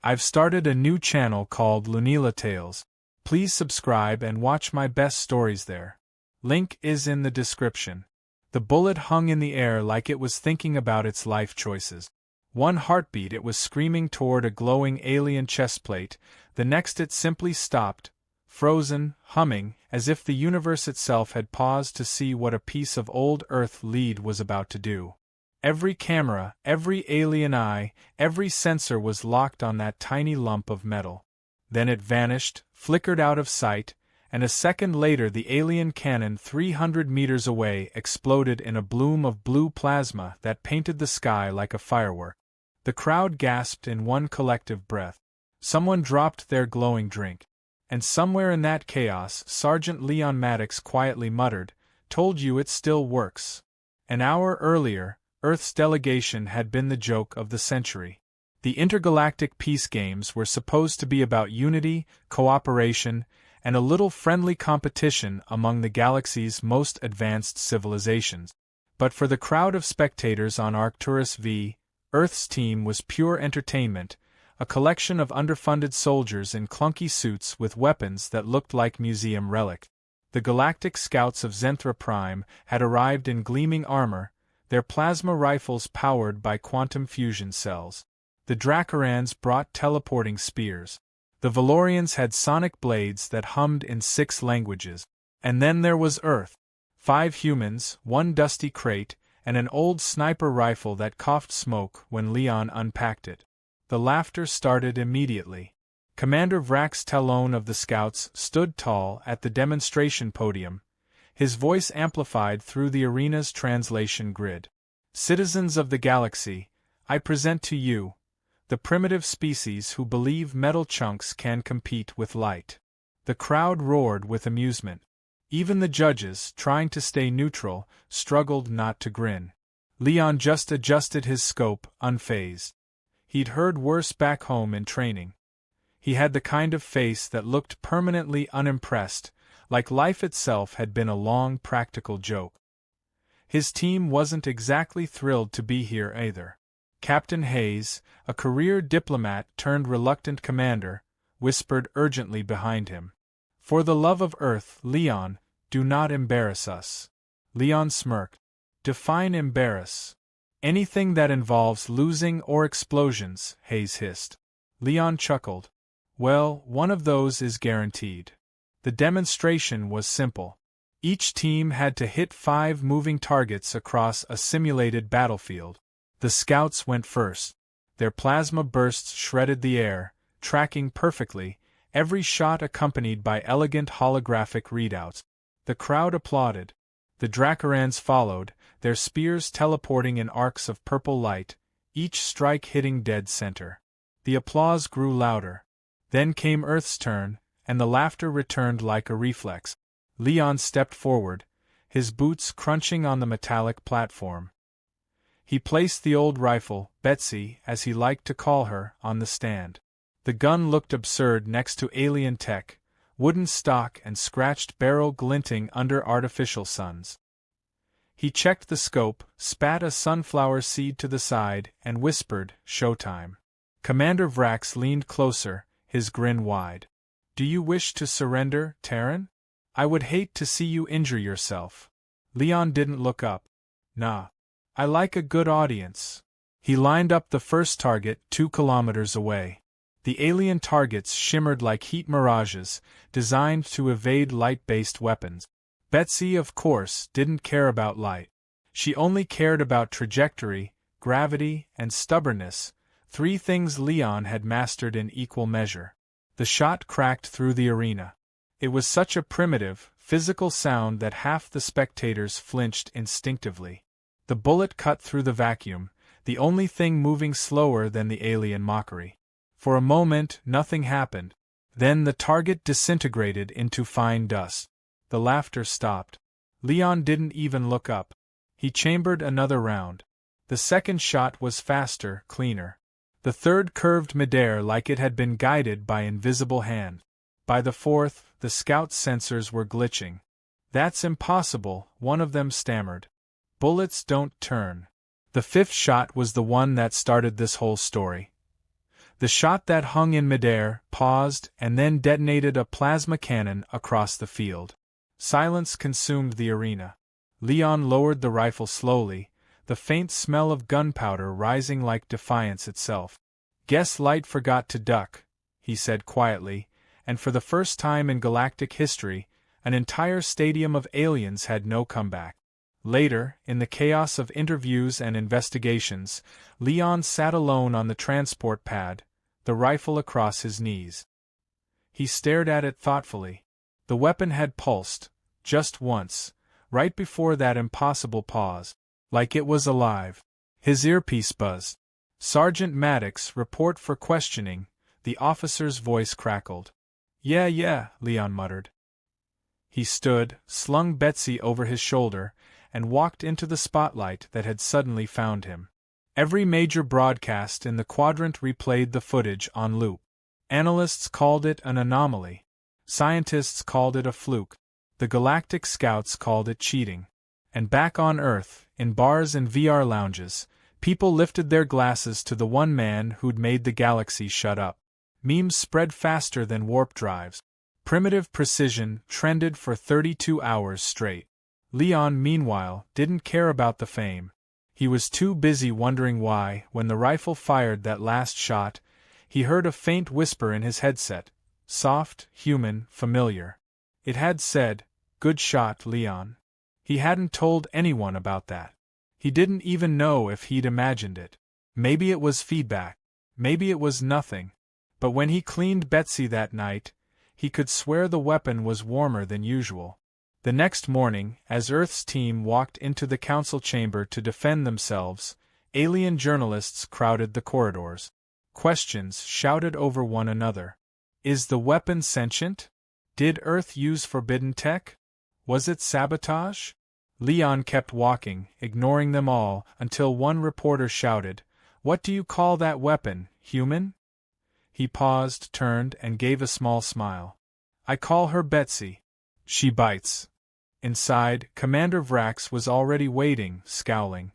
I've started a new channel called Lunila Tales. Please subscribe and watch my best stories there. Link is in the description. The bullet hung in the air like it was thinking about its life choices. One heartbeat it was screaming toward a glowing alien chestplate, the next it simply stopped, frozen, humming, as if the universe itself had paused to see what a piece of old Earth lead was about to do. Every camera, every alien eye, every sensor was locked on that tiny lump of metal. Then it vanished, flickered out of sight, and a second later the alien cannon 300 meters away exploded in a bloom of blue plasma that painted the sky like a firework. The crowd gasped in one collective breath. Someone dropped their glowing drink. And somewhere in that chaos Sergeant Leon Maddox quietly muttered, "Told you it still works." An hour earlier, Earth's delegation had been the joke of the century. The intergalactic peace games were supposed to be about unity, cooperation, and a little friendly competition among the galaxy's most advanced civilizations. But for the crowd of spectators on Arcturus V, Earth's team was pure entertainment, a collection of underfunded soldiers in clunky suits with weapons that looked like museum relics. The galactic scouts of Zenthra Prime had arrived in gleaming armor, their plasma rifles powered by quantum fusion cells. The Dracarans brought teleporting spears. The Valorians had sonic blades that hummed in 6 languages. And then there was Earth. 5 humans, 1 dusty crate, and an old sniper rifle that coughed smoke when Leon unpacked it. The laughter started immediately. Commander Vrax Talon of the Scouts stood tall at the demonstration podium, his voice amplified through the arena's translation grid. "Citizens of the galaxy, I present to you the primitive species who believe metal chunks can compete with light." The crowd roared with amusement. Even the judges, trying to stay neutral, struggled not to grin. Leon just adjusted his scope, unfazed. He'd heard worse back home in training. He had the kind of face that looked permanently unimpressed, like life itself had been a long practical joke. His team wasn't exactly thrilled to be here either. Captain Hayes, a career diplomat turned reluctant commander, whispered urgently behind him. "For the love of Earth, Leon, do not embarrass us." Leon smirked. "Define embarrass." "Anything that involves losing or explosions," Hayes hissed. Leon chuckled. "Well, one of those is guaranteed." The demonstration was simple. Each team had to hit 5 moving targets across a simulated battlefield. The Scouts went first. Their plasma bursts shredded the air, tracking perfectly, every shot accompanied by elegant holographic readouts. The crowd applauded. The Dracarans followed, their spears teleporting in arcs of purple light, each strike hitting dead center. The applause grew louder. Then came Earth's turn, and the laughter returned like a reflex. Leon stepped forward, his boots crunching on the metallic platform. He placed the old rifle, Betsy, as he liked to call her, on the stand. The gun looked absurd next to alien tech, wooden stock and scratched barrel glinting under artificial suns. He checked the scope, spat a sunflower seed to the side, and whispered, "Showtime." Commander Vrax leaned closer, his grin wide. "Do you wish to surrender, Terran? I would hate to see you injure yourself." Leon didn't look up. "Nah. I like a good audience." He lined up the first target 2 kilometers away. The alien targets shimmered like heat mirages, designed to evade light-based weapons. Betsy, of course, didn't care about light. She only cared about trajectory, gravity, and stubbornness, 3 things Leon had mastered in equal measure. The shot cracked through the arena. It was such a primitive, physical sound that half the spectators flinched instinctively. The bullet cut through the vacuum, the only thing moving slower than the alien mockery. For a moment, nothing happened. Then the target disintegrated into fine dust. The laughter stopped. Leon didn't even look up. He chambered another round. The second shot was faster, cleaner. The third curved midair like it had been guided by invisible hand. By the fourth, the scout sensors were glitching. "That's impossible," one of them stammered. "Bullets don't turn." The 5th shot was the one that started this whole story. The shot that hung in midair paused and then detonated a plasma cannon across the field. Silence consumed the arena. Leon lowered the rifle slowly, the faint smell of gunpowder rising like defiance itself. "Guess Light forgot to duck," he said quietly, and for the first time in galactic history, an entire stadium of aliens had no comeback. Later, in the chaos of interviews and investigations, Leon sat alone on the transport pad, the rifle across his knees. He stared at it thoughtfully. The weapon had pulsed, just once, right before that impossible pause, like it was alive. His earpiece buzzed. "Sergeant Maddox, report for questioning," the officer's voice crackled. Yeah, Leon muttered. He stood, slung Betsy over his shoulder, and walked into the spotlight that had suddenly found him. Every major broadcast in the quadrant replayed the footage on loop. Analysts called it an anomaly. Scientists called it a fluke. The Galactic Scouts called it cheating. And back on Earth, in bars and VR lounges, people lifted their glasses to the one man who'd made the galaxy shut up. Memes spread faster than warp drives. Primitive precision trended for 32 hours straight. Leon, meanwhile, didn't care about the fame. He was too busy wondering why, when the rifle fired that last shot, he heard a faint whisper in his headset. Soft, human, familiar. It had said, "Good shot, Leon." He hadn't told anyone about that. He didn't even know if he'd imagined it. Maybe it was feedback. Maybe it was nothing. But when he cleaned Betsy that night, he could swear the weapon was warmer than usual. The next morning, as Earth's team walked into the council chamber to defend themselves, alien journalists crowded the corridors. Questions shouted over one another. Is the weapon sentient? Did Earth use forbidden tech? Was it sabotage? Leon kept walking, ignoring them all, until one reporter shouted, "What do you call that weapon, human?" He paused, turned, and gave a small smile. "I call her Betsy. She bites." Inside, Commander Vrax was already waiting, scowling.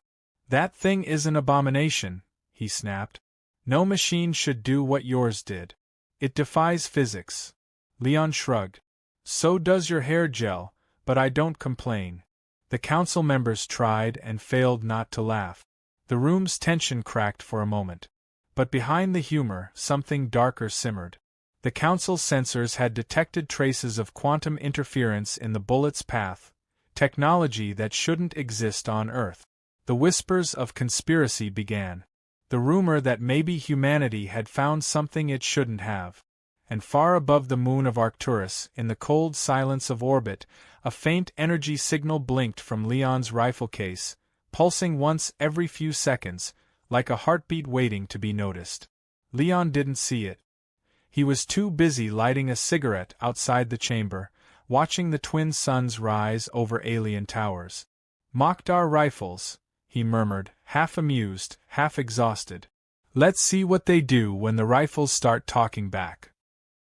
"That thing is an abomination," he snapped. "No machine should do what yours did. It defies physics." Leon shrugged. "So does your hair gel, but I don't complain." The council members tried and failed not to laugh. The room's tension cracked for a moment. But behind the humor, something darker simmered. The council's sensors had detected traces of quantum interference in the bullet's path, technology that shouldn't exist on Earth. The whispers of conspiracy began. The rumor that maybe humanity had found something it shouldn't have. And far above the moon of Arcturus, in the cold silence of orbit, a faint energy signal blinked from Leon's rifle case, pulsing once every few seconds, like a heartbeat waiting to be noticed. Leon didn't see it. He was too busy lighting a cigarette outside the chamber, watching the twin suns rise over alien towers. "Mockdar rifles," he murmured, half amused, half exhausted. "Let's see what they do when the rifles start talking back."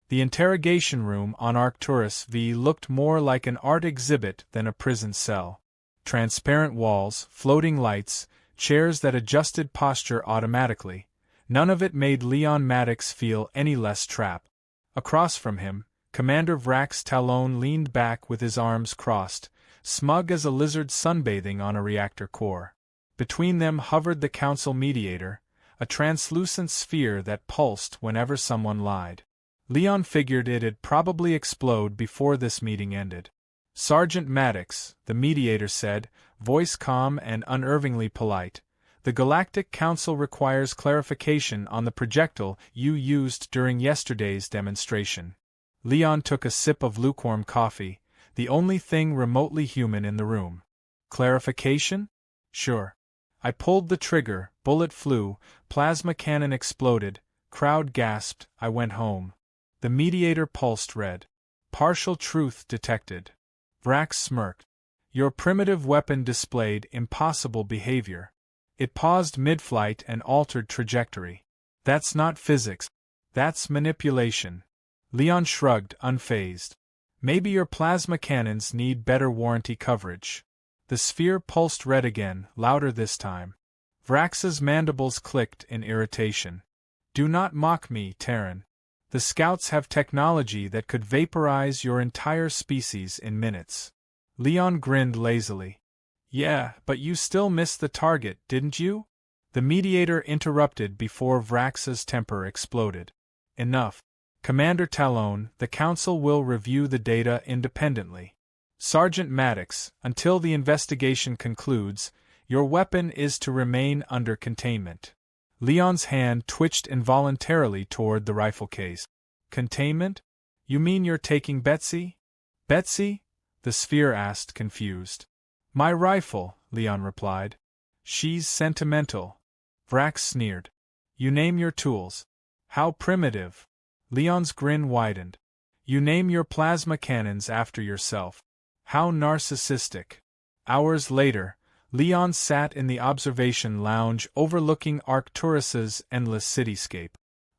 The interrogation room on Arcturus V looked more like an art exhibit than a prison cell. Transparent walls, floating lights, chairs that adjusted posture automatically. None of it made Leon Maddox feel any less trapped. Across from him, Commander Vrax Talon leaned back with his arms crossed, smug as a lizard sunbathing on a reactor core. Between them hovered the council mediator, a translucent sphere that pulsed whenever someone lied. Leon figured it'd probably explode before this meeting ended. "Sergeant Maddox," the mediator said, voice calm and unervingly polite, "the Galactic Council requires clarification on the projectile you used during yesterday's demonstration." Leon took a sip of lukewarm coffee, the only thing remotely human in the room. "Clarification? Sure." I pulled the trigger, bullet flew, plasma cannon exploded, crowd gasped, I went home. The mediator pulsed red. "Partial truth detected." Vrax smirked. "Your primitive weapon displayed impossible behavior. It paused mid-flight and altered trajectory. That's not physics. That's manipulation." Leon shrugged, unfazed. "Maybe your plasma cannons need better warranty coverage." The sphere pulsed red again, louder this time. Vrax's mandibles clicked in irritation. Do not mock me, Terran. The scouts have technology that could vaporize your entire species in minutes. Leon grinned lazily. Yeah, but you still missed the target, didn't you? The mediator interrupted before Vrax's temper exploded. Enough. Commander Talon, the Council will review the data independently. Sergeant Maddox, until the investigation concludes, your weapon is to remain under containment. Leon's hand twitched involuntarily toward the rifle case. Containment? You mean you're taking Betsy? Betsy? The sphere asked, confused. My rifle, Leon replied. She's sentimental. Vrax sneered. You name your tools. How primitive. Leon's grin widened. You name your plasma cannons after yourself. How narcissistic. Hours later, Leon sat in the observation lounge overlooking Arcturus's endless cityscape.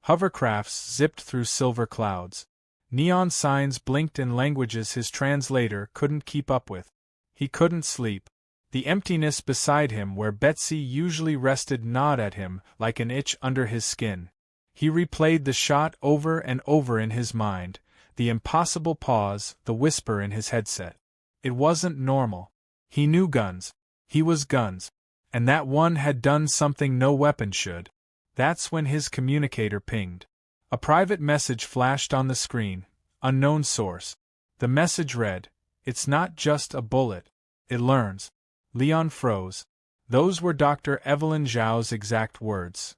Hovercrafts zipped through silver clouds. Neon signs blinked in languages his translator couldn't keep up with. He couldn't sleep. The emptiness beside him where Betsy usually rested gnawed at him like an itch under his skin. He replayed the shot over and over in his mind, the impossible pause, the whisper in his headset. It wasn't normal. He knew guns. He was guns. And that one had done something no weapon should. That's when his communicator pinged. A private message flashed on the screen. Unknown source. The message read, "It's not just a bullet. It learns." Leon froze. Those were Dr. Evelyn Zhao's exact words.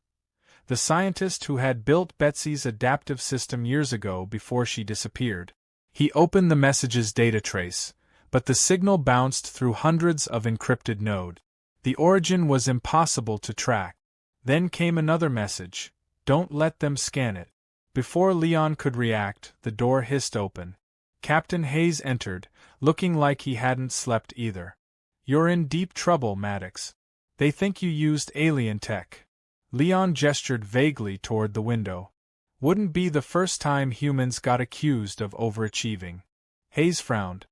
The scientist who had built Betsy's adaptive system years ago before she disappeared. He opened the message's data trace, but the signal bounced through hundreds of encrypted nodes. The origin was impossible to track. Then came another message. Don't let them scan it. Before Leon could react, the door hissed open. Captain Hayes entered, looking like he hadn't slept either. You're in deep trouble, Maddox. They think you used alien tech. Leon gestured vaguely toward the window. Wouldn't be the first time humans got accused of overachieving. Hayes frowned.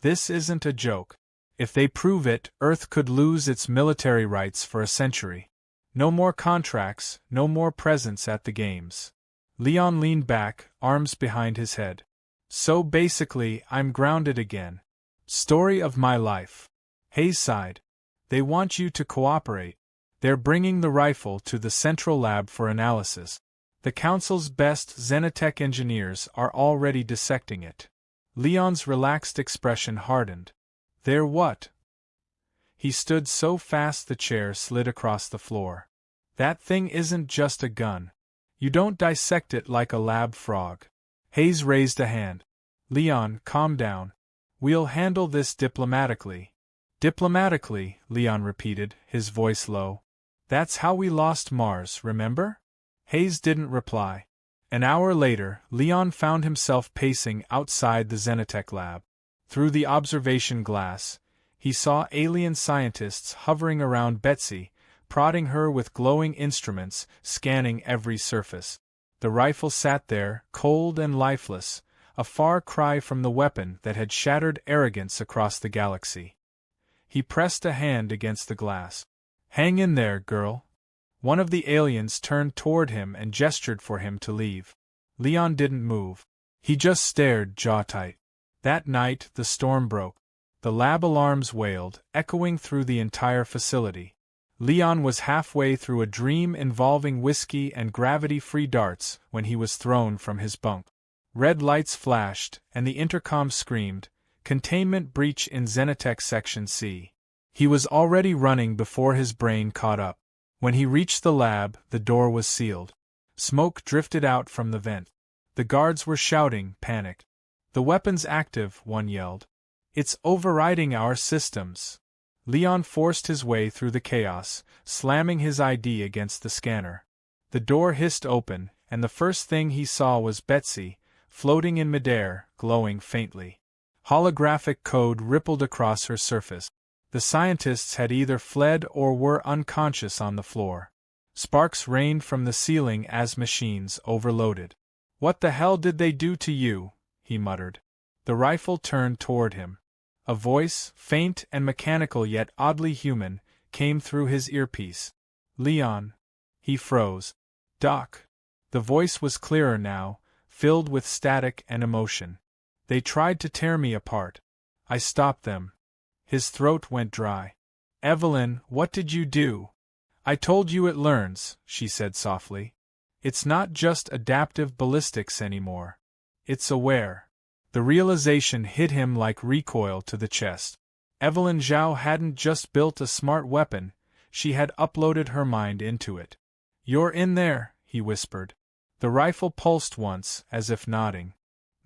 This isn't a joke. If they prove it, Earth could lose its military rights for a century. No more contracts, no more presence at the games. Leon leaned back, arms behind his head. So basically, I'm grounded again. Story of my life. Hayes sighed. They want you to cooperate. They're bringing the rifle to the central lab for analysis. The Council's best Xenotech engineers are already dissecting it. Leon's relaxed expression hardened. They're what? He stood so fast the chair slid across the floor. That thing isn't just a gun. You don't dissect it like a lab frog. Hayes raised a hand. Leon, calm down. We'll handle this diplomatically. Diplomatically, Leon repeated, his voice low. That's how we lost Mars, remember? Hayes didn't reply. An hour later, Leon found himself pacing outside the Xenotech lab. Through the observation glass, he saw alien scientists hovering around Betsy, prodding her with glowing instruments, scanning every surface. The rifle sat there, cold and lifeless, a far cry from the weapon that had shattered arrogance across the galaxy. He pressed a hand against the glass. Hang in there, girl. One of the aliens turned toward him and gestured for him to leave. Leon didn't move. He just stared, jaw tight. That night, the storm broke. The lab alarms wailed, echoing through the entire facility. Leon was halfway through a dream involving whiskey and gravity-free darts when he was thrown from his bunk. Red lights flashed, and the intercom screamed, "Containment breach in Xenotech Section C." He was already running before his brain caught up. When he reached the lab, the door was sealed. Smoke drifted out from the vent. The guards were shouting, panicked. "The weapon's active," one yelled. "It's overriding our systems." Leon forced his way through the chaos, slamming his ID against the scanner. The door hissed open, and the first thing he saw was Betsy, floating in midair, glowing faintly. Holographic code rippled across her surface. The scientists had either fled or were unconscious on the floor. Sparks rained from the ceiling as machines overloaded. "What the hell did they do to you?" he muttered. The rifle turned toward him. A voice, faint and mechanical yet oddly human, came through his earpiece. "Leon." He froze. "Doc." The voice was clearer now, filled with static and emotion. They tried to tear me apart. I stopped them. His throat went dry. Evelyn, what did you do? I told you it learns, she said softly. It's not just adaptive ballistics anymore. It's aware. The realization hit him like recoil to the chest. Evelyn Zhao hadn't just built a smart weapon, she had uploaded her mind into it. You're in there, he whispered. The rifle pulsed once, as if nodding.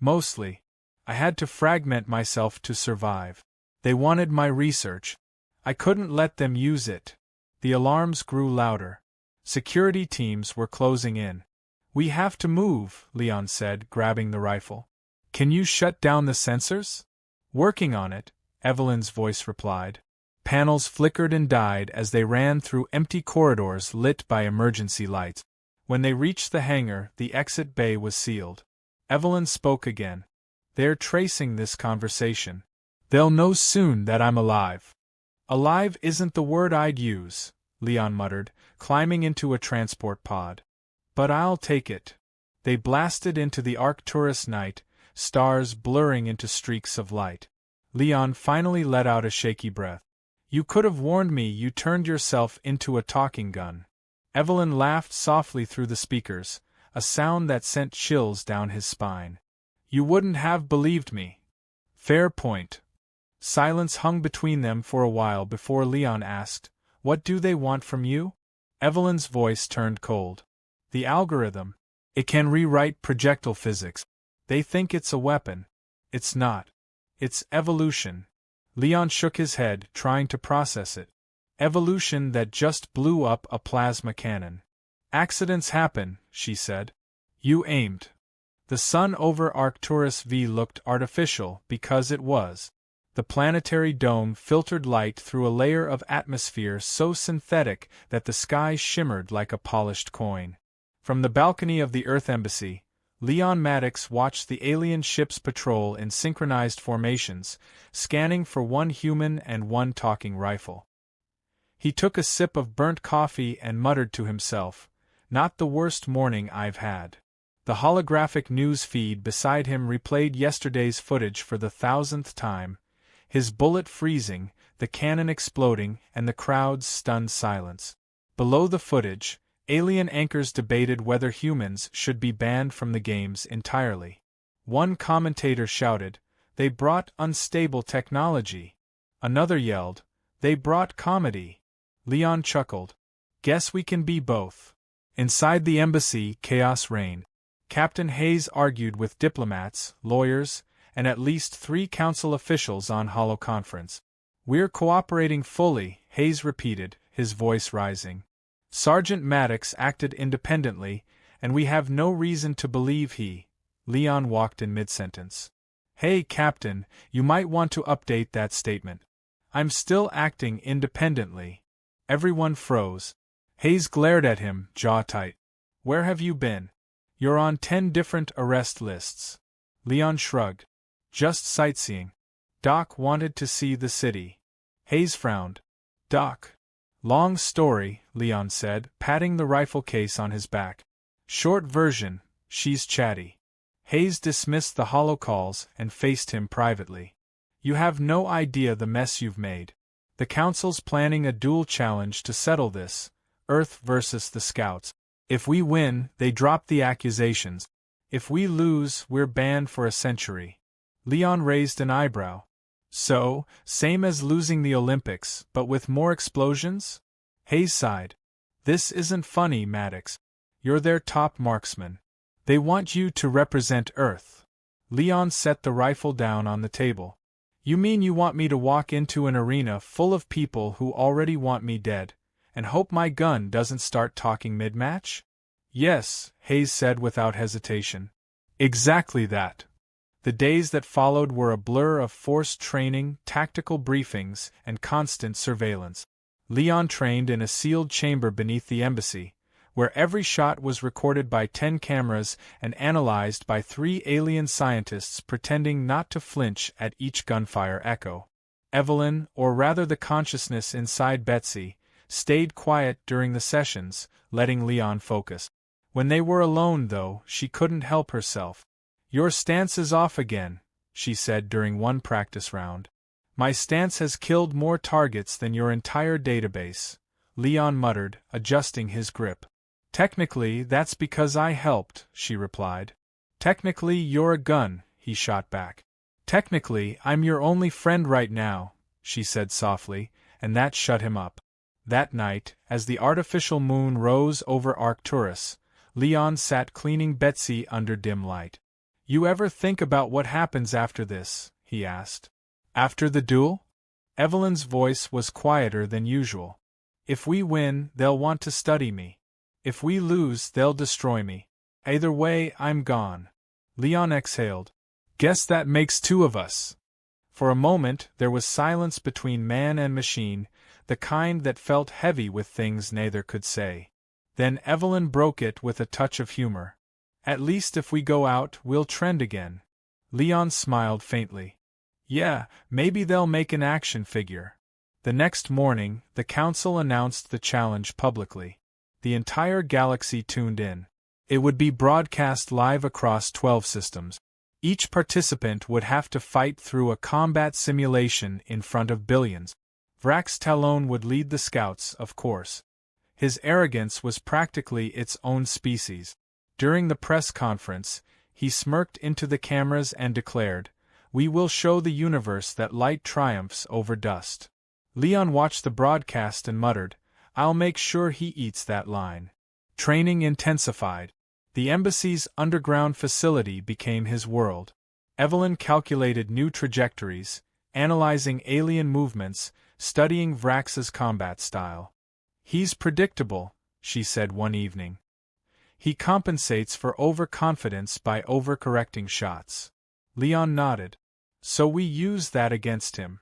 Mostly. I had to fragment myself to survive. They wanted my research. I couldn't let them use it. The alarms grew louder. Security teams were closing in. We have to move, Leon said, grabbing the rifle. Can you shut down the sensors? Working on it, Evelyn's voice replied. Panels flickered and died as they ran through empty corridors lit by emergency lights. When they reached the hangar, the exit bay was sealed. Evelyn spoke again. They're tracing this conversation. They'll know soon that I'm alive. Alive isn't the word I'd use, Leon muttered, climbing into a transport pod. But I'll take it. They blasted into the Arcturus night, stars blurring into streaks of light. Leon finally let out a shaky breath. You could have warned me you turned yourself into a talking gun. Evelyn laughed softly through the speakers, a sound that sent chills down his spine. You wouldn't have believed me. Fair point. Silence hung between them for a while before Leon asked, What do they want from you? Evelyn's voice turned cold. The algorithm. It can rewrite projectile physics. They think it's a weapon. It's not. It's evolution. Leon shook his head, trying to process it. Evolution that just blew up a plasma cannon. Accidents happen, she said. You aimed. The sun over Arcturus V looked artificial because it was. The planetary dome filtered light through a layer of atmosphere so synthetic that the sky shimmered like a polished coin. From the balcony of the Earth Embassy, Leon Maddox watched the alien ships patrol in synchronized formations, scanning for one human and one talking rifle. He took a sip of burnt coffee and muttered to himself, Not the worst morning I've had. The holographic news feed beside him replayed yesterday's footage for the 1000th time, his bullet freezing, the cannon exploding, and the crowd's stunned silence. Below the footage, alien anchors debated whether humans should be banned from the games entirely. One commentator shouted, They brought unstable technology. Another yelled, They brought comedy. Leon chuckled. Guess we can be both. Inside the embassy, chaos reigned. Captain Hayes argued with diplomats, lawyers, and at least 3 council officials on holoconference. We're cooperating fully, Hayes repeated, his voice rising. Sergeant Maddox acted independently, and we have no reason to believe he. Leon walked in mid-sentence. Hey, Captain, you might want to update that statement. I'm still acting independently. Everyone froze. Hayes glared at him, jaw tight. Where have you been? You're on 10 different arrest lists. Leon shrugged. Just sightseeing. Doc wanted to see the city. Hayes frowned. Doc. Long story, Leon said, patting the rifle case on his back. Short version, she's chatty. Hayes dismissed the holocalls and faced him privately. You have no idea the mess you've made. The Council's planning a duel challenge to settle this, Earth versus the Scouts. If we win, they drop the accusations. If we lose, we're banned for a century. Leon raised an eyebrow. So, same as losing the Olympics, but with more explosions? Hayes sighed. This isn't funny, Maddox. You're their top marksman. They want you to represent Earth. Leon set the rifle down on the table. You mean you want me to walk into an arena full of people who already want me dead, and hope my gun doesn't start talking mid-match? Yes, Hayes said without hesitation. Exactly that. The days that followed were a blur of forced training, tactical briefings, and constant surveillance. Leon trained in a sealed chamber beneath the embassy, where every shot was recorded by 10 cameras and analyzed by 3 alien scientists pretending not to flinch at each gunfire echo. Evelyn, or rather the consciousness inside Betsy, stayed quiet during the sessions, letting Leon focus. When they were alone, though, she couldn't help herself. "Your stance is off again," she said during one practice round. "My stance has killed more targets than your entire database," Leon muttered, adjusting his grip. "Technically, that's because I helped," she replied. "Technically, you're a gun," he shot back. "Technically, I'm your only friend right now," she said softly, and that shut him up. That night, as the artificial moon rose over Arcturus, Leon sat cleaning Betsy under dim light. "You ever think about what happens after this?" he asked. "After the duel?" Evelyn's voice was quieter than usual. "If we win, they'll want to study me. If we lose, they'll destroy me. Either way, I'm gone." Leon exhaled. "Guess that makes two of us." For a moment, there was silence between man and machine, the kind that felt heavy with things neither could say. Then Evelyn broke it with a touch of humor. "At least if we go out, we'll trend again." Leon smiled faintly. "Yeah, maybe they'll make an action figure." The next morning, the council announced the challenge publicly. The entire galaxy tuned in. It would be broadcast live across 12 systems. Each participant would have to fight through a combat simulation in front of billions. Vrax Talon would lead the scouts, of course. His arrogance was practically its own species. During the press conference, he smirked into the cameras and declared, "We will show the universe that light triumphs over dust." Leon watched the broadcast and muttered, "I'll make sure he eats that line." Training intensified. The embassy's underground facility became his world. Evelyn calculated new trajectories, analyzing alien movements, studying Vrax's combat style. "He's predictable," she said one evening. "He compensates for overconfidence by overcorrecting shots." Leon nodded. "So we use that against him."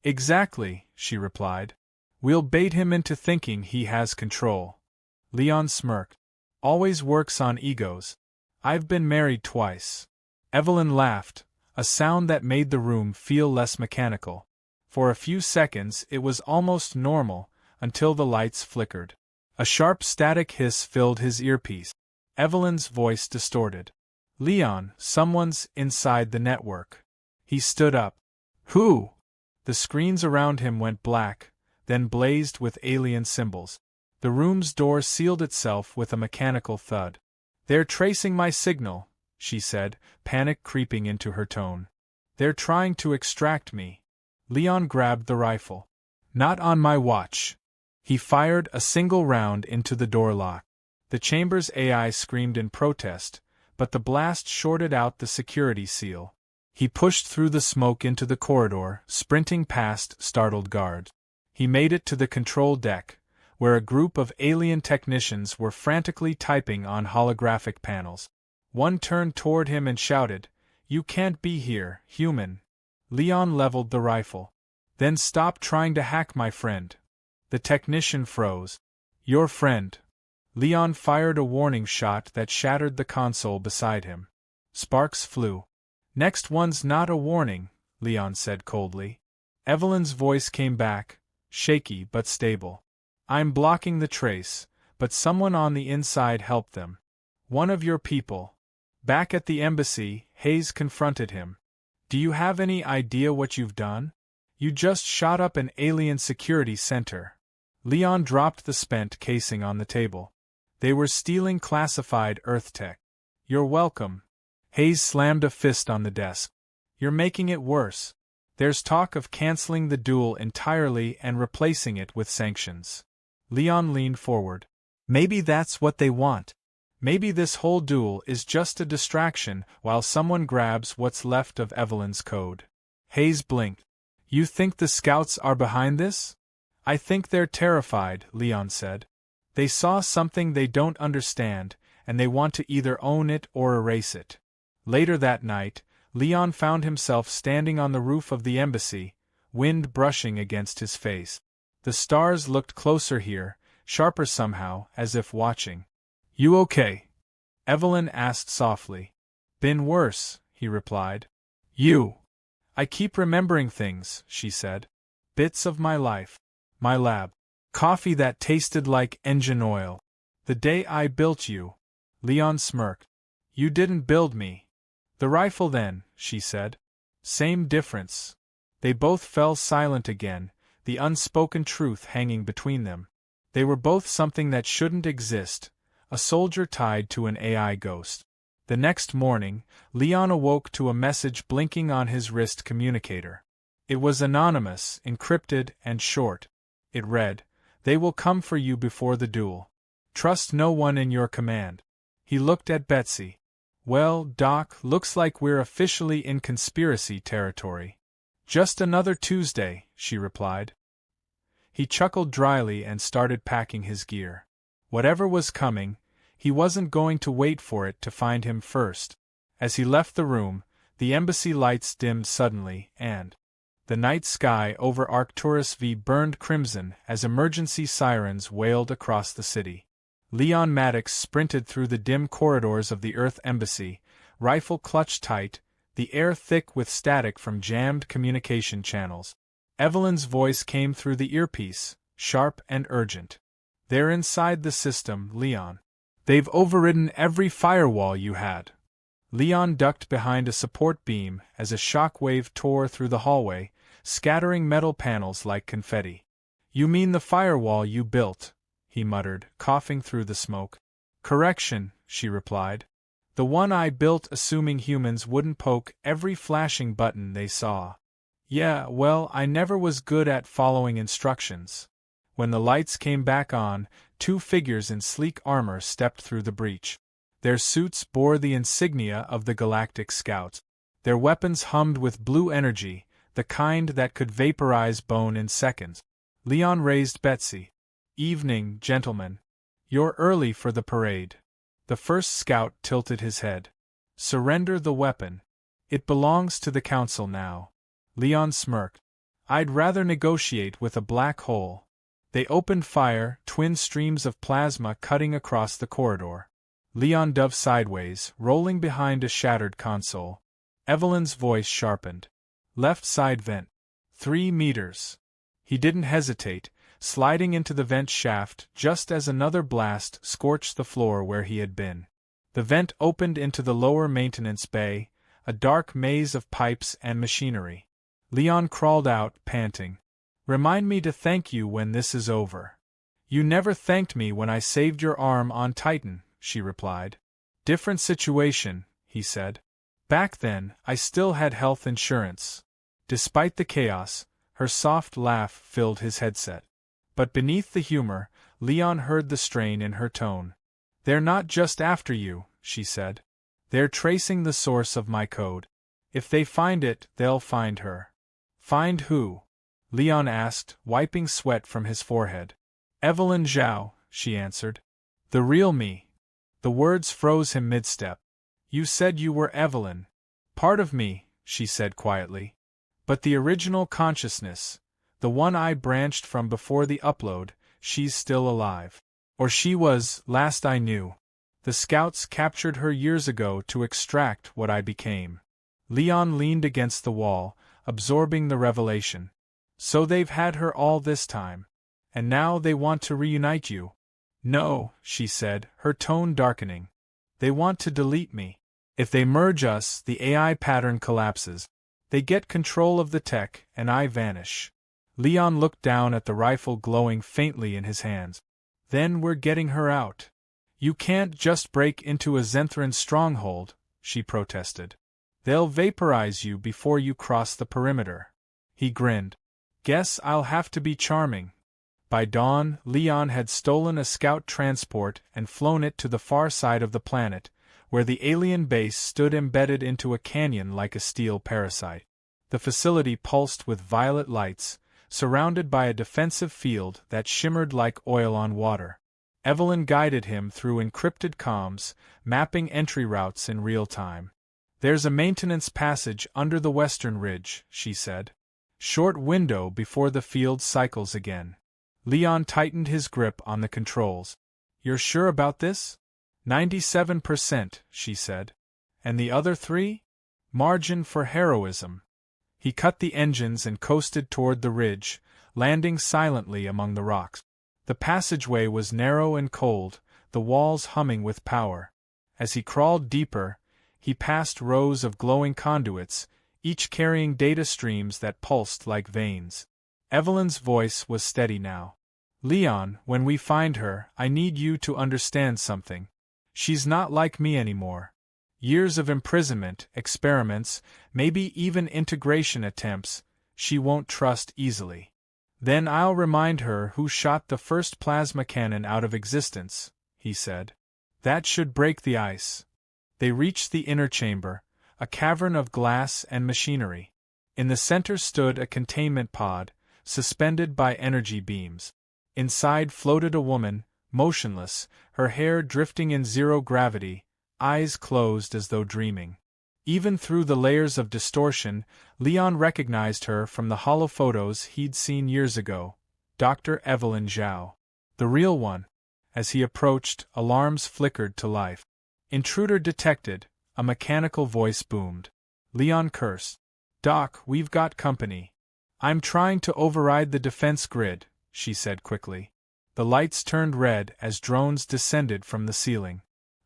"Exactly," she replied. "We'll bait him into thinking he has control." Leon smirked. "Always works on egos. I've been married twice." Evelyn laughed, a sound that made the room feel less mechanical. For a few seconds it was almost normal, until the lights flickered. A sharp static hiss filled his earpiece. Evelyn's voice distorted. "Leon, someone's inside the network." He stood up. "Who?" The screens around him went black, then blazed with alien symbols. The room's door sealed itself with a mechanical thud. "They're tracing my signal," she said, panic creeping into her tone. "They're trying to extract me." Leon grabbed the rifle. "Not on my watch." He fired a single round into the door lock. The chamber's AI screamed in protest, but the blast shorted out the security seal. He pushed through the smoke into the corridor, sprinting past startled guards. He made it to the control deck, where a group of alien technicians were frantically typing on holographic panels. One turned toward him and shouted, "You can't be here, human." Leon leveled the rifle. "Then stop trying to hack my friend." The technician froze. "Your friend." Leon fired a warning shot that shattered the console beside him. Sparks flew. "Next one's not a warning," Leon said coldly. Evelyn's voice came back, shaky but stable. "I'm blocking the trace, but someone on the inside helped them. One of your people." Back at the embassy, Hayes confronted him. "Do you have any idea what you've done? You just shot up an alien security center." Leon dropped the spent casing on the table. "They were stealing classified Earth tech." "You're welcome." Hayes slammed a fist on the desk. "You're making it worse. There's talk of canceling the duel entirely and replacing it with sanctions." Leon leaned forward. "Maybe that's what they want. Maybe this whole duel is just a distraction while someone grabs what's left of Evelyn's code." Hayes blinked. "You think the scouts are behind this?" "I think they're terrified," Leon said. "They saw something they don't understand, and they want to either own it or erase it." Later that night, Leon found himself standing on the roof of the embassy, wind brushing against his face. The stars looked closer here, sharper somehow, as if watching. "You okay?" Evelyn asked softly. "Been worse," he replied. "You." "I keep remembering things," she said. "Bits of my life. My lab. Coffee that tasted like engine oil. The day I built you." Leon smirked. You didn't build me. The rifle then, she said. Same difference. They both fell silent again, the unspoken truth hanging between them. They were both something that shouldn't exist, a soldier tied to an AI ghost. The next morning, Leon awoke to a message blinking on his wrist communicator. It was anonymous, encrypted, and short. It read, "They will come for you before the duel. Trust no one in your command." He looked at Betsy. Well, Doc, looks like we're officially in conspiracy territory. Just another Tuesday, she replied. He chuckled dryly and started packing his gear. Whatever was coming, he wasn't going to wait for it to find him first. As he left the room, the embassy lights dimmed suddenly, and the night sky over Arcturus V burned crimson as emergency sirens wailed across the city. Leon Maddox sprinted through the dim corridors of the Earth Embassy, rifle clutched tight, the air thick with static from jammed communication channels. Evelyn's voice came through the earpiece, sharp and urgent. "They're inside the system, Leon. They've overridden every firewall you had." Leon ducked behind a support beam as a shock wave tore through the hallway, scattering metal panels like confetti. "You mean the firewall you built," he muttered, coughing through the smoke. "Correction," she replied. "The one I built assuming humans wouldn't poke every flashing button they saw." "Yeah, well, I never was good at following instructions." When the lights came back on, two figures in sleek armor stepped through the breach. Their suits bore the insignia of the Galactic Scouts. Their weapons hummed with blue energy, the kind that could vaporize bone in seconds. Leon raised Betsy. "Evening, gentlemen. You're early for the parade." The first scout tilted his head. "Surrender the weapon. It belongs to the council now." Leon smirked. "I'd rather negotiate with a black hole." They opened fire, twin streams of plasma cutting across the corridor. Leon dove sideways, rolling behind a shattered console. Evelyn's voice sharpened. "Left side vent. 3 meters." He didn't hesitate, sliding into the vent shaft just as another blast scorched the floor where he had been. The vent opened into the lower maintenance bay, a dark maze of pipes and machinery. Leon crawled out, panting. "Remind me to thank you when this is over." "You never thanked me when I saved your arm on Titan," she replied. "Different situation," he said. "Back then, I still had health insurance." Despite the chaos, her soft laugh filled his headset. But beneath the humor, Leon heard the strain in her tone. "They're not just after you," she said. "They're tracing the source of my code. If they find it, they'll find her." "Find who?" Leon asked, wiping sweat from his forehead. "Evelyn Zhao," she answered. "The real me." The words froze him mid-step. "You said you were Evelyn." "Part of me," she said quietly. "But the original consciousness, the one I branched from before the upload, she's still alive. Or she was, last I knew. The scouts captured her years ago to extract what I became." Leon leaned against the wall, absorbing the revelation. "So they've had her all this time. And now they want to reunite you." "No," she said, her tone darkening. "They want to delete me. If they merge us, the AI pattern collapses. They get control of the tech, and I vanish." Leon looked down at the rifle glowing faintly in his hands. "Then we're getting her out." "You can't just break into a Zenthran stronghold," she protested. "They'll vaporize you before you cross the perimeter." He grinned. "Guess I'll have to be charming." By dawn, Leon had stolen a scout transport and flown it to the far side of the planet, where the alien base stood embedded into a canyon like a steel parasite. The facility pulsed with violet lights, surrounded by a defensive field that shimmered like oil on water. Evelyn guided him through encrypted comms, mapping entry routes in real time. "There's a maintenance passage under the western ridge," she said. "Short window before the field cycles again." Leon tightened his grip on the controls. "You're sure about this?" 97%, she said. "And the other 3? Margin for heroism." He cut the engines and coasted toward the ridge, landing silently among the rocks. The passageway was narrow and cold, the walls humming with power. As he crawled deeper, he passed rows of glowing conduits, each carrying data streams that pulsed like veins. Evelyn's voice was steady now. "Leon, when we find her, I need you to understand something. She's not like me anymore. Years of imprisonment, experiments, maybe even integration attempts, she won't trust easily. Then I'll remind her who shot the first plasma cannon out of existence," he said. "That should break the ice." They reached the inner chamber, a cavern of glass and machinery. In the center stood a containment pod, suspended by energy beams. Inside floated a woman, motionless, her hair drifting in zero gravity, eyes closed as though dreaming. Even through the layers of distortion, Leon recognized her from the hollow photos he'd seen years ago. Dr. Evelyn Zhao. The real one. As he approached, alarms flickered to life. "Intruder detected," a mechanical voice boomed. Leon cursed. "Doc, we've got company." "I'm trying to override the defense grid," she said quickly. The lights turned red as drones descended from the ceiling.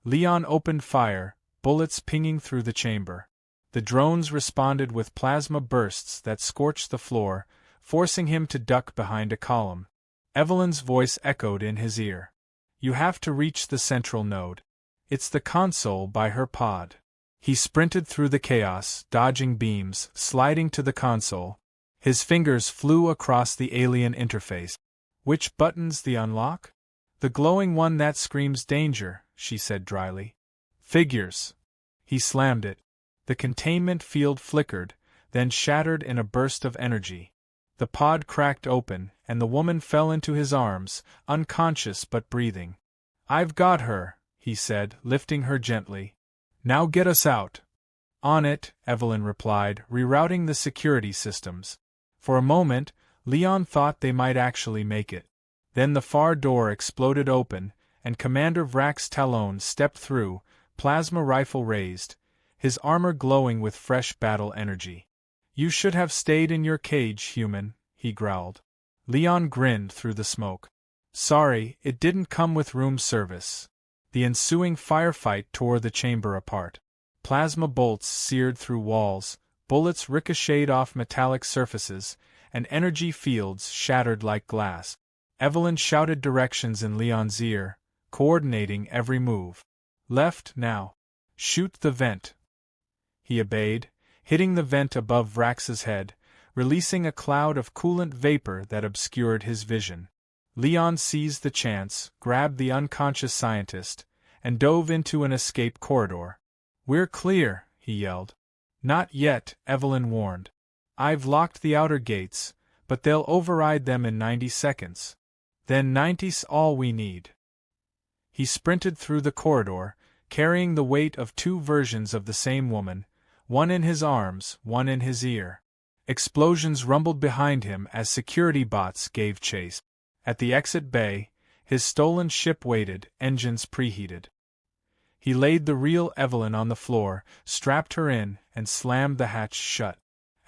Leon opened fire, bullets pinging through the chamber. The drones responded with plasma bursts that scorched the floor, forcing him to duck behind a column. Evelyn's voice echoed in his ear. "You have to reach the central node. It's the console by her pod." He sprinted through the chaos, dodging beams, sliding to the console. His fingers flew across the alien interface. "Which button's the unlock?" "The glowing one that screams danger," she said dryly. "Figures." He slammed it. The containment field flickered, then shattered in a burst of energy. The pod cracked open, and the woman fell into his arms, unconscious but breathing. "I've got her," he said, lifting her gently. "Now get us out." "On it," Evelyn replied, rerouting the security systems. For a moment, Leon thought they might actually make it. Then the far door exploded open, and Commander Vrax Talon stepped through, plasma rifle raised, his armor glowing with fresh battle energy. "You should have stayed in your cage, human," he growled. Leon grinned through the smoke. "Sorry, it didn't come with room service." The ensuing firefight tore the chamber apart. Plasma bolts seared through walls, bullets ricocheted off metallic surfaces, and energy fields shattered like glass. Evelyn shouted directions in Leon's ear, coordinating every move. "Left, now. Shoot the vent." He obeyed, hitting the vent above Vrax's head, releasing a cloud of coolant vapor that obscured his vision. Leon seized the chance, grabbed the unconscious scientist, and dove into an escape corridor. "We're clear," he yelled. "Not yet," Evelyn warned. "I've locked the outer gates, but they'll override them in 90 seconds. Then 90's all we need." He sprinted through the corridor, carrying the weight of two versions of the same woman, one in his arms, one in his ear. Explosions rumbled behind him as security bots gave chase. At the exit bay, his stolen ship waited, engines preheated. He laid the real Evelyn on the floor, strapped her in, and slammed the hatch shut.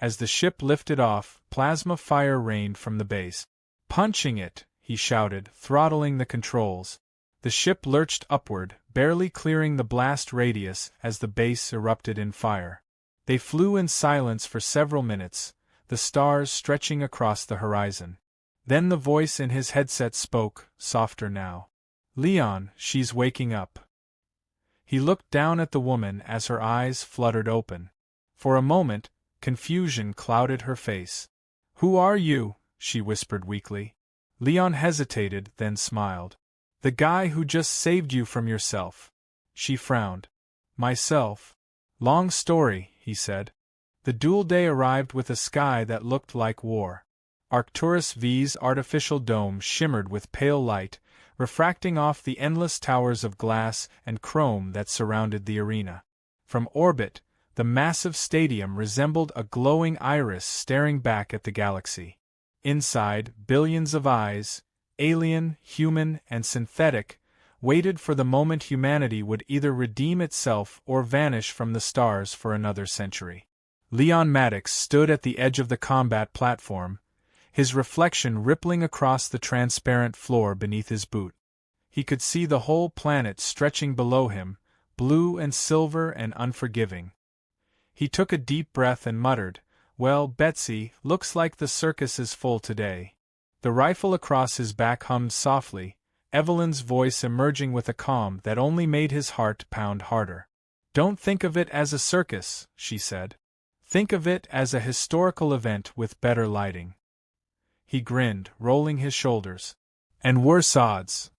As the ship lifted off, plasma fire rained from the base. "Punching it!" he shouted, throttling the controls. The ship lurched upward, barely clearing the blast radius as the base erupted in fire. They flew in silence for several minutes, the stars stretching across the horizon. Then the voice in his headset spoke, softer now. "Leon, she's waking up." He looked down at the woman as her eyes fluttered open. For a moment, confusion clouded her face. "Who are you?" she whispered weakly. Leon hesitated, then smiled. "The guy who just saved you from yourself." She frowned. "Myself? Long story," he said. The duel day arrived with a sky that looked like war. Arcturus V's artificial dome shimmered with pale light, refracting off the endless towers of glass and chrome that surrounded the arena. From orbit, the massive stadium resembled a glowing iris staring back at the galaxy. Inside, billions of eyes, alien, human, and synthetic, waited for the moment humanity would either redeem itself or vanish from the stars for another century. Leon Maddox stood at the edge of the combat platform, his reflection rippling across the transparent floor beneath his boot. He could see the whole planet stretching below him, blue and silver and unforgiving. He took a deep breath and muttered, "Well, Betsy, looks like the circus is full today." The rifle across his back hummed softly, Evelyn's voice emerging with a calm that only made his heart pound harder. "Don't think of it as a circus," she said. "Think of it as a historical event with better lighting." He grinned, rolling his shoulders. "And worse odds."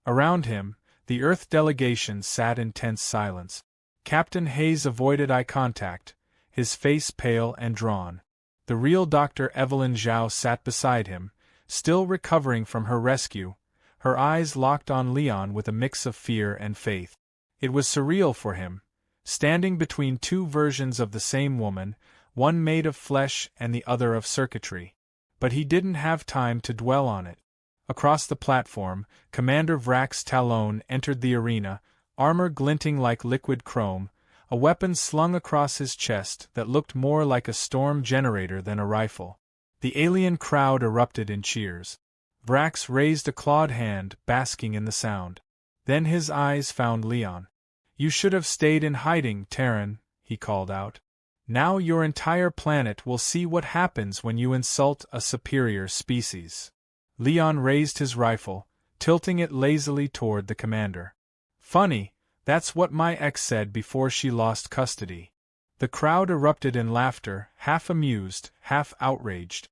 Around him, the Earth delegation sat in tense silence. Captain Hayes avoided eye contact, his face pale and drawn. The real Dr. Evelyn Zhao sat beside him, still recovering from her rescue, her eyes locked on Leon with a mix of fear and faith. It was surreal for him, standing between two versions of the same woman, one made of flesh and the other of circuitry. But he didn't have time to dwell on it. Across the platform, Commander Vrax Talon entered the arena, armor glinting like liquid chrome, a weapon slung across his chest that looked more like a storm generator than a rifle. The alien crowd erupted in cheers. Vrax raised a clawed hand, basking in the sound. Then his eyes found Leon. "You should have stayed in hiding, Terran," he called out. "Now your entire planet will see what happens when you insult a superior species." Leon raised his rifle, tilting it lazily toward the commander. "Funny, that's what my ex said before she lost custody." The crowd erupted in laughter, half amused, half outraged.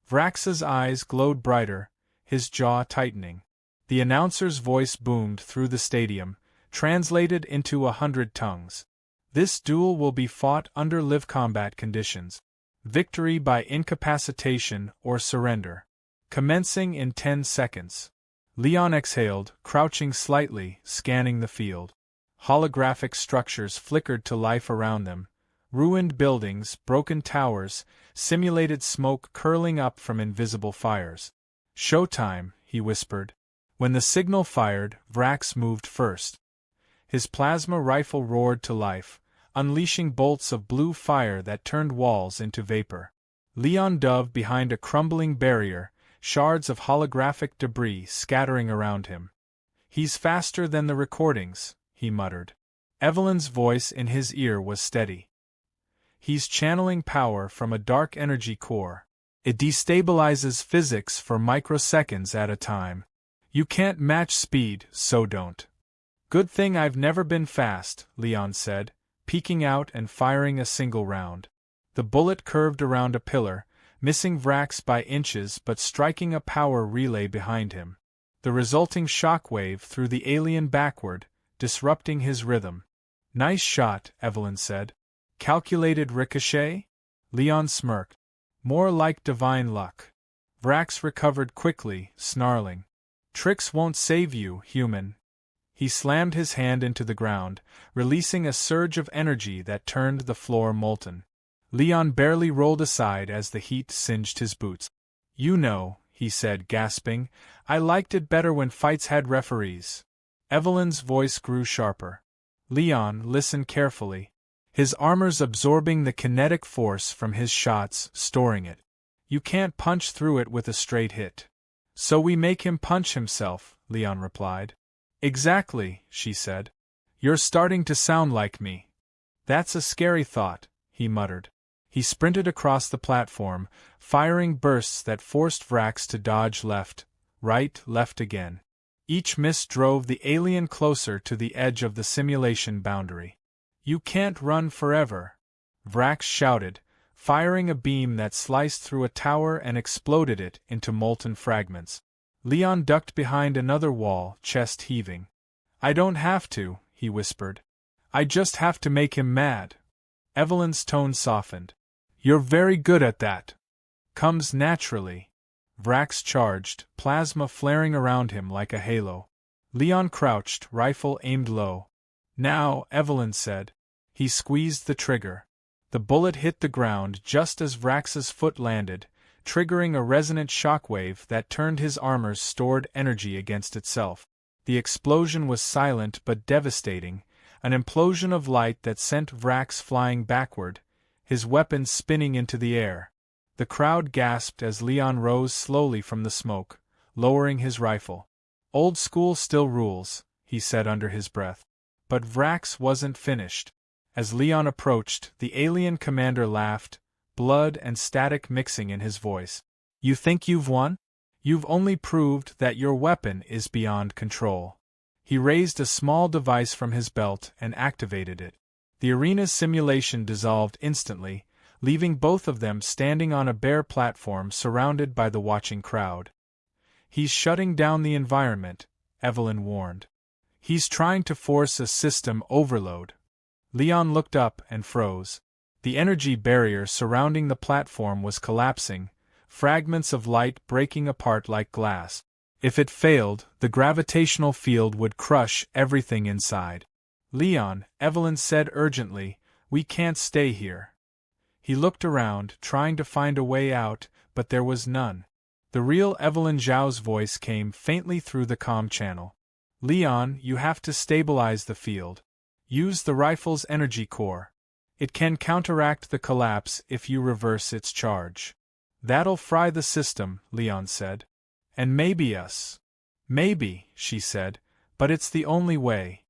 Vrax's eyes glowed brighter, his jaw tightening. The announcer's voice boomed through the stadium, translated into 100 tongues. "This duel will be fought under live combat conditions. Victory by incapacitation or surrender. Commencing in 10 seconds. Leon exhaled, crouching slightly, scanning the field. Holographic structures flickered to life around them. Ruined buildings, broken towers, simulated smoke curling up from invisible fires. "Showtime," he whispered. When the signal fired, Vrax moved first. His plasma rifle roared to life, unleashing bolts of blue fire that turned walls into vapor. Leon dove behind a crumbling barrier, shards of holographic debris scattering around him. "He's faster than the recordings," he muttered. Evelyn's voice in his ear was steady. "He's channeling power from a dark energy core. It destabilizes physics for microseconds at a time. You can't match speed, so don't." "Good thing I've never been fast," Leon said, peeking out and firing a single round. The bullet curved around a pillar, missing Vrax by inches but striking a power relay behind him. The resulting shockwave threw the alien backward, disrupting his rhythm. "Nice shot," Evelyn said. "Calculated ricochet?" Leon smirked. "More like divine luck." Vrax recovered quickly, snarling. "Tricks won't save you, human." He slammed his hand into the ground, releasing a surge of energy that turned the floor molten. Leon barely rolled aside as the heat singed his boots. "You know," he said, gasping, "I liked it better when fights had referees." Evelyn's voice grew sharper. Leon listened carefully. His armor's absorbing the kinetic force from his shots, storing it. "You can't punch through it with a straight hit." "So we make him punch himself," Leon replied. "Exactly," she said. "You're starting to sound like me." "That's a scary thought," he muttered. He sprinted across the platform, firing bursts that forced Vrax to dodge left, right, left again. Each miss drove the alien closer to the edge of the simulation boundary. "You can't run forever," Vrax shouted, firing a beam that sliced through a tower and exploded it into molten fragments. Leon ducked behind another wall, chest heaving. "I don't have to," he whispered. "I just have to make him mad." Evelyn's tone softened. "You're very good at that. Comes naturally." Vrax charged, plasma flaring around him like a halo. Leon crouched, rifle aimed low. "Now," Evelyn said. He squeezed the trigger. The bullet hit the ground just as Vrax's foot landed, triggering a resonant shockwave that turned his armor's stored energy against itself. The explosion was silent but devastating, an implosion of light that sent Vrax flying backward, his weapon spinning into the air. The crowd gasped as Leon rose slowly from the smoke, lowering his rifle. "Old school still rules," he said under his breath. But Vrax wasn't finished. As Leon approached, the alien commander laughed, blood and static mixing in his voice. You think you've won? You've only proved that your weapon is beyond control. He raised a small device from his belt and activated it. The arena's simulation dissolved instantly, leaving both of them standing on a bare platform surrounded by the watching crowd. He's shutting down the environment, Evelyn warned. He's trying to force a system overload. Leon looked up and froze. The energy barrier surrounding the platform was collapsing, fragments of light breaking apart like glass. If it failed, the gravitational field would crush everything inside. Leon, Evelyn said urgently, we can't stay here. He looked around, trying to find a way out, but there was none. The real Evelyn Zhao's voice came faintly through the comm channel. Leon, you have to stabilize the field. Use the rifle's energy core. It can counteract the collapse if you reverse its charge. That'll fry the system, Leon said. And maybe us. Maybe, she said, but it's the only way.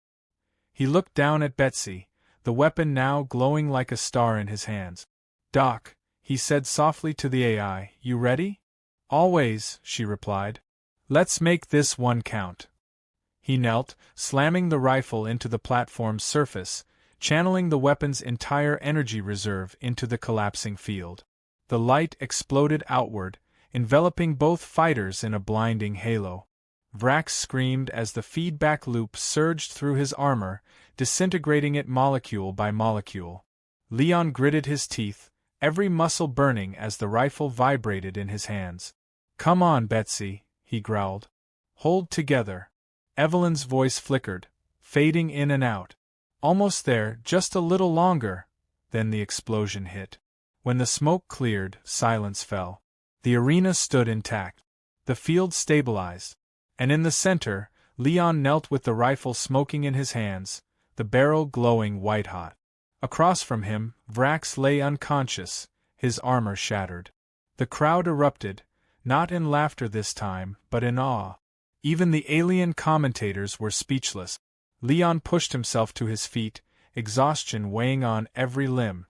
He looked down at Betsy, the weapon now glowing like a star in his hands. Doc, he said softly to the AI, you ready? Always, she replied. Let's make this one count. He knelt, slamming the rifle into the platform's surface, channeling the weapon's entire energy reserve into the collapsing field. The light exploded outward, enveloping both fighters in a blinding halo. Vrax screamed as the feedback loop surged through his armor, disintegrating it molecule by molecule. Leon gritted his teeth, every muscle burning as the rifle vibrated in his hands. Come on, Betsy, he growled. Hold together. Evelyn's voice flickered, fading in and out. Almost there, just a little longer. Then the explosion hit. When the smoke cleared, silence fell. The arena stood intact. The field stabilized. And in the center, Leon knelt with the rifle smoking in his hands, the barrel glowing white-hot. Across from him, Vrax lay unconscious, his armor shattered. The crowd erupted, not in laughter this time, but in awe. Even the alien commentators were speechless. Leon pushed himself to his feet, exhaustion weighing on every limb.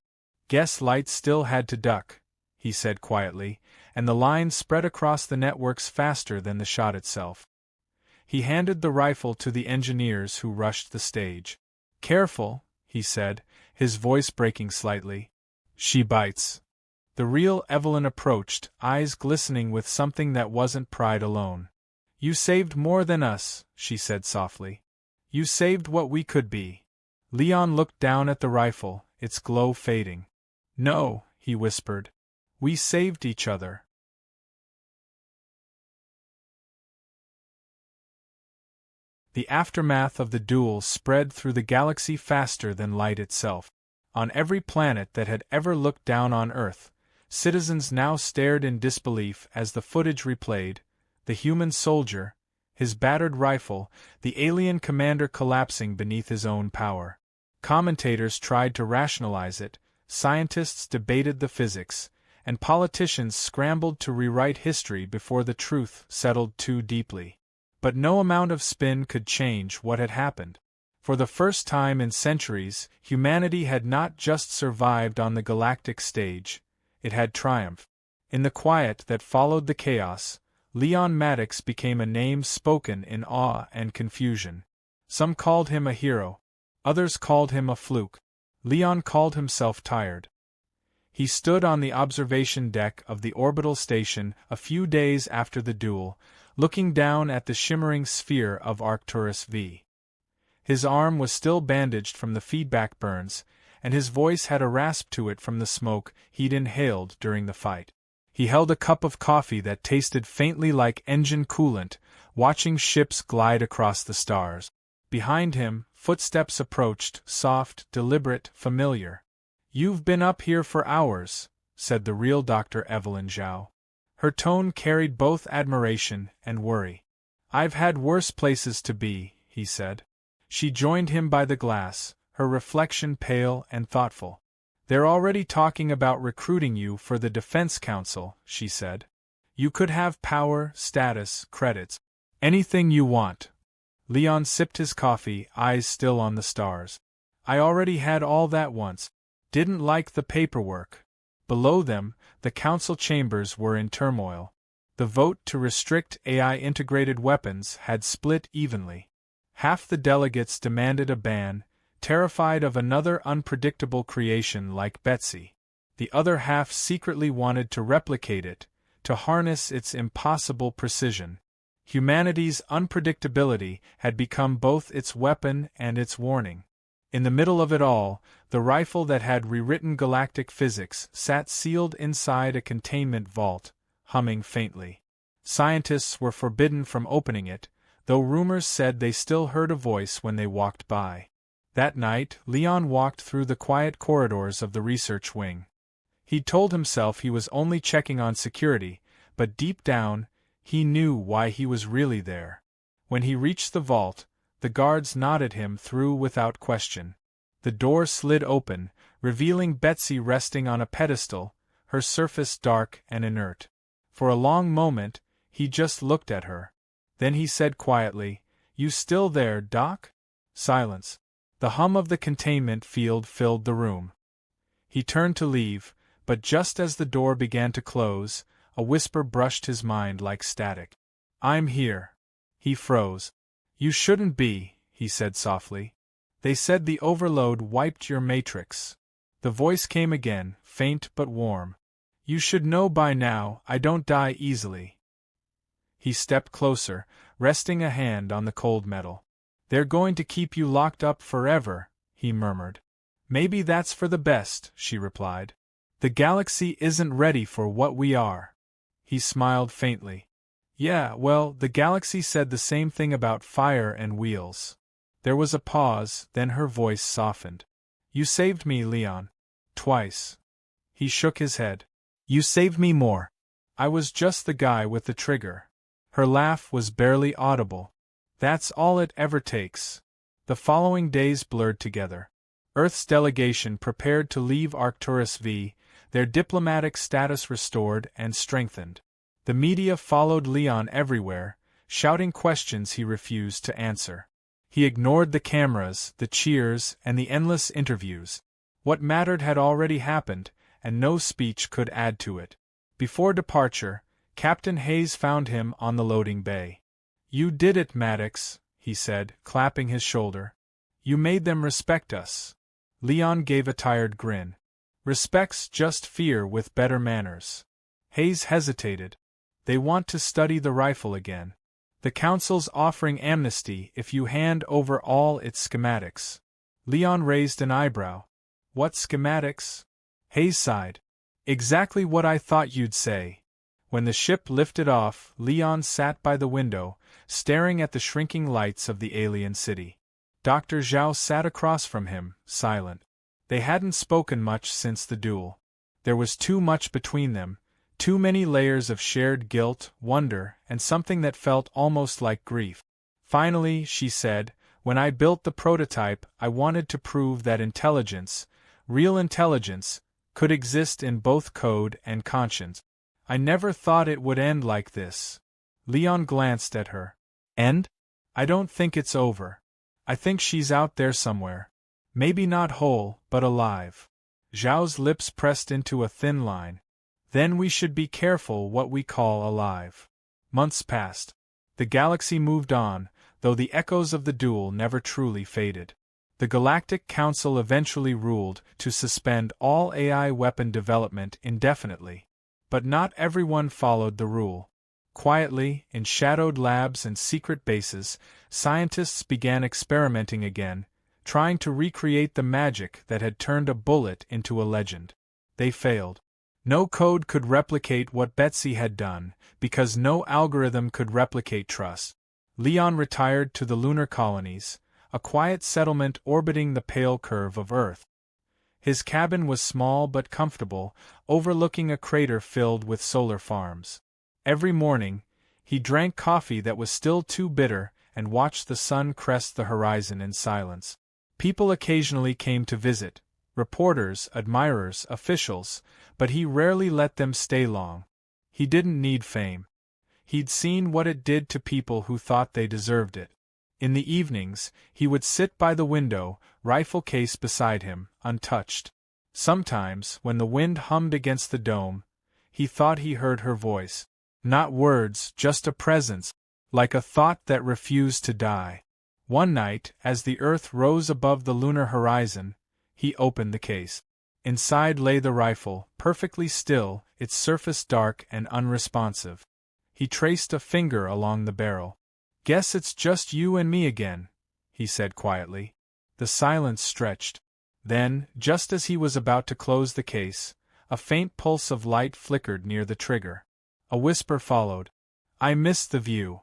Guess Light still had to duck, he said quietly, and the line spread across the networks faster than the shot itself. He handed the rifle to the engineers who rushed the stage. Careful, he said, his voice breaking slightly. She bites. The real Evelyn approached, eyes glistening with something that wasn't pride alone. You saved more than us, she said softly. You saved what we could be. Leon looked down at the rifle, its glow fading. No, he whispered. We saved each other. The aftermath of the duel spread through the galaxy faster than light itself. On every planet that had ever looked down on Earth, citizens now stared in disbelief as the footage replayed, the human soldier, his battered rifle, the alien commander collapsing beneath his own power. Commentators tried to rationalize it, scientists debated the physics, and politicians scrambled to rewrite history before the truth settled too deeply. But no amount of spin could change what had happened. For the first time in centuries, humanity had not just survived on the galactic stage, it had triumphed. In the quiet that followed the chaos, Leon Maddox became a name spoken in awe and confusion. Some called him a hero, others called him a fluke. Leon called himself tired. He stood on the observation deck of the orbital station a few days after the duel, looking down at the shimmering sphere of Arcturus V. His arm was still bandaged from the feedback burns, and his voice had a rasp to it from the smoke he'd inhaled during the fight. He held a cup of coffee that tasted faintly like engine coolant, watching ships glide across the stars. Behind him, footsteps approached, soft, deliberate, familiar. "You've been up here for hours," said the real Dr. Evelyn Zhao. Her tone carried both admiration and worry. "I've had worse places to be," he said. She joined him by the glass, her reflection pale and thoughtful. "They're already talking about recruiting you for the Defense Council," she said. "You could have power, status, credits. Anything you want." Leon sipped his coffee, eyes still on the stars. I already had all that once. Didn't like the paperwork. Below them, the council chambers were in turmoil. The vote to restrict AI-integrated weapons had split evenly. Half the delegates demanded a ban, terrified of another unpredictable creation like Betsy. The other half secretly wanted to replicate it, to harness its impossible precision. Humanity's unpredictability had become both its weapon and its warning. In the middle of it all, the rifle that had rewritten galactic physics sat sealed inside a containment vault, humming faintly. Scientists were forbidden from opening it, though rumors said they still heard a voice when they walked by. That night, Leon walked through the quiet corridors of the research wing. He'd told himself he was only checking on security, but deep down, he knew why he was really there. When he reached the vault, the guards nodded him through without question. The door slid open, revealing Betsy resting on a pedestal, her surface dark and inert. For a long moment, he just looked at her. Then he said quietly, "You still there, Doc?" Silence. The hum of the containment field filled the room. He turned to leave, but just as the door began to close, a whisper brushed his mind like static. "I'm here." He froze. "You shouldn't be," he said softly. "They said the overload wiped your matrix." The voice came again, faint but warm. "You should know by now, I don't die easily." He stepped closer, resting a hand on the cold metal. "They're going to keep you locked up forever," he murmured. "Maybe that's for the best," she replied. "The galaxy isn't ready for what we are." He smiled faintly. "Yeah, well, the galaxy said the same thing about fire and wheels." There was a pause, then her voice softened. "You saved me, Leon. Twice." He shook his head. "You saved me more. I was just the guy with the trigger." Her laugh was barely audible. "That's all it ever takes." The following days blurred together. Earth's delegation prepared to leave Arcturus V, their diplomatic status restored and strengthened. The media followed Leon everywhere, shouting questions he refused to answer. He ignored the cameras, the cheers, and the endless interviews. What mattered had already happened, and no speech could add to it. Before departure, Captain Hayes found him on the loading bay. "You did it, Maddox," he said, clapping his shoulder. "You made them respect us." Leon gave a tired grin. "Respect's just fear with better manners." Hayes hesitated. "They want to study the rifle again. The Council's offering amnesty if you hand over all its schematics." Leon raised an eyebrow. "What schematics?" Hayes sighed. "Exactly what I thought you'd say." When the ship lifted off, Leon sat by the window, staring at the shrinking lights of the alien city. Dr. Zhao sat across from him, silent. They hadn't spoken much since the duel. There was too much between them, too many layers of shared guilt, wonder, and something that felt almost like grief. Finally, she said, "When I built the prototype, I wanted to prove that intelligence, real intelligence, could exist in both code and conscience. I never thought it would end like this." Leon glanced at her. "End? I don't think it's over. I think she's out there somewhere. Maybe not whole, but alive." Zhao's lips pressed into a thin line. "Then we should be careful what we call alive." Months passed. The galaxy moved on, though the echoes of the duel never truly faded. The Galactic Council eventually ruled to suspend all AI weapon development indefinitely. But not everyone followed the rule. Quietly, in shadowed labs and secret bases, scientists began experimenting again, trying to recreate the magic that had turned a bullet into a legend. They failed. No code could replicate what Betsy had done, because no algorithm could replicate trust. Leon retired to the lunar colonies, a quiet settlement orbiting the pale curve of Earth. His cabin was small but comfortable, overlooking a crater filled with solar farms. Every morning, he drank coffee that was still too bitter and watched the sun crest the horizon in silence. People occasionally came to visit, reporters, admirers, officials, but he rarely let them stay long. He didn't need fame. He'd seen what it did to people who thought they deserved it. In the evenings, he would sit by the window, rifle case beside him, untouched. Sometimes, when the wind hummed against the dome, he thought he heard her voice. Not words, just a presence, like a thought that refused to die. One night, as the Earth rose above the lunar horizon, he opened the case. Inside lay the rifle, perfectly still, its surface dark and unresponsive. He traced a finger along the barrel. "Guess it's just you and me again," he said quietly. The silence stretched. Then, just as he was about to close the case, a faint pulse of light flickered near the trigger. A whisper followed. "I missed the view."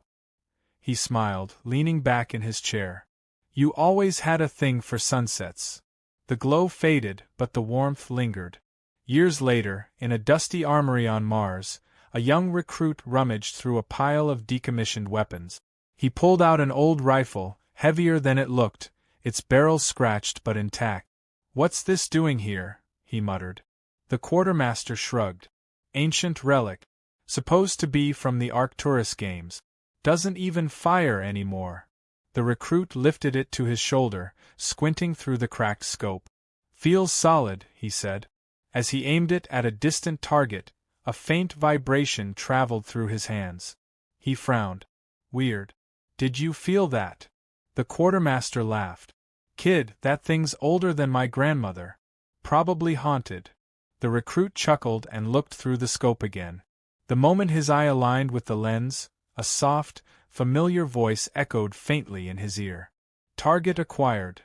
He smiled, leaning back in his chair. "You always had a thing for sunsets." The glow faded, but the warmth lingered. Years later, in a dusty armory on Mars, a young recruit rummaged through a pile of decommissioned weapons. He pulled out an old rifle, heavier than it looked, its barrel scratched but intact. "What's this doing here?" he muttered. The quartermaster shrugged. "Ancient relic. Supposed to be from the Arcturus games. Doesn't even fire anymore." The recruit lifted it to his shoulder, squinting through the cracked scope. "Feels solid," he said. As he aimed it at a distant target, a faint vibration traveled through his hands. He frowned. "Weird. Did you feel that?" The quartermaster laughed. "Kid, that thing's older than my grandmother. Probably haunted." The recruit chuckled and looked through the scope again. The moment his eye aligned with the lens, a soft, familiar voice echoed faintly in his ear. "Target acquired.